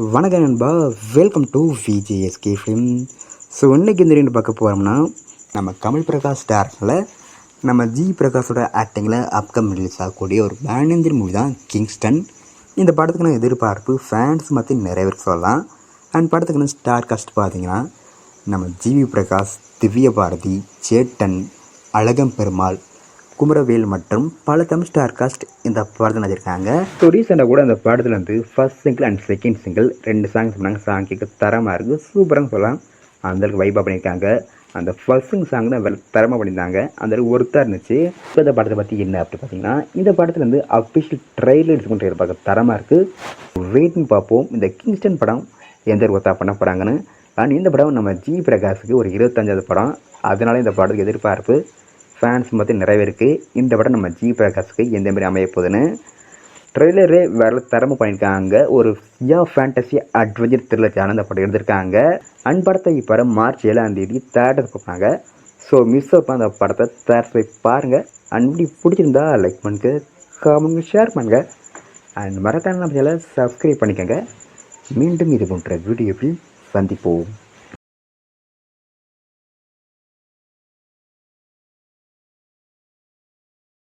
வணக்கம் நண்பா, welcome to VJSK film. So இன்றைக்கி இந்த ரெண்டு பார்க்க போகிறோம்னா, நம்ம கமல் பிரகாஷ் டேரக்டரில் நம்ம ஜி பிரகாஷோட ஆக்டிங்கில் அப்கமிங் ரிலீஸ் ஆகக்கூடிய ஒரு பேனந்திரி மூவி தான் கிங்ஸ்டன். இந்த படத்துக்கான எதிர்பார்ப்பு ஃபேன்ஸ் மற்ற நிறைய பேருக்கு சொல்லலாம். அண்ட் படத்துக்கான ஸ்டார் காஸ்ட் பார்த்தீங்கன்னா நம்ம ஜிவி பிரகாஷ், திவ்ய பாரதி, சேட்டன், அழகம் பெருமாள், குமரவேல் மற்றும் பல தமிழ் ஸ்டார் காஸ்ட் இந்த படத்தில் நடிச்சிருக்காங்க. ஸோ ரீசெண்டாக கூட அந்த படத்தில் வந்து first single and second single 2 songs பண்ணாங்க. சாங் கேட்க தரமாக இருக்குது, சூப்பராக சொல்லலாம். அந்தளவுக்கு வைப்பாக பண்ணியிருக்காங்க. அந்த ஃபர்ஸ்ட் சாங் தான் தரமாக பண்ணியிருந்தாங்க, அந்தளவுக்கு ஒருத்தாக இருந்துச்சு. இப்போ இந்த படத்தை பற்றி என்ன அப்படி பார்த்தீங்கன்னா, இந்த படத்தில் வந்து அஃபிஷியல் ட்ரெய்லர் எடுத்துக்கிட்டு பார்க்க தரமாக இருக்குது. வெயிட்னு பார்ப்போம் இந்த கிங்ஸ்டன் படம் எந்த ஒர்த்தாக பண்ண போகிறாங்கன்னு. அண்ட் இந்த படம் நம்ம ஜி பிரகாஷுக்கு ஒரு 25வது படம், அதனால இந்த படத்துக்கு எதிர்பார்ப்பு ஃபேன்ஸ் மற்ற நிறைய இருக்குது. இந்த படம் நம்ம ஜி பிரகாஷுக்கு எந்த மாதிரி அமைய போகுதுன்னு ட்ரெய்லரே வேறு தரமாக பண்ணியிருக்காங்க. ஒரு ஃபேண்டசி அட்வென்ச்சர் த்ரில்லர் சேனல் இந்த படம் எடுத்திருக்காங்க. அண்ட் படத்தை இப்போ மார்ச் 7ஆம் தேதி தேட்டர் பார்ப்பாங்க. ஸோ மிஸ் பண்ண அந்த படத்தை தேட்டர் போய் பாருங்கள். அண்ட் இப்படி பிடிச்சிருந்தா லைக் பண்ணுங்க, கமெண்ட், ஷேர் பண்ணுங்கள். அண்ட் மறக்காம நம்ம சேனலை சப்ஸ்கிரைப் பண்ணிக்கோங்க. மீண்டும் இது போன்ற வீடியோவில் சந்திப்போம்.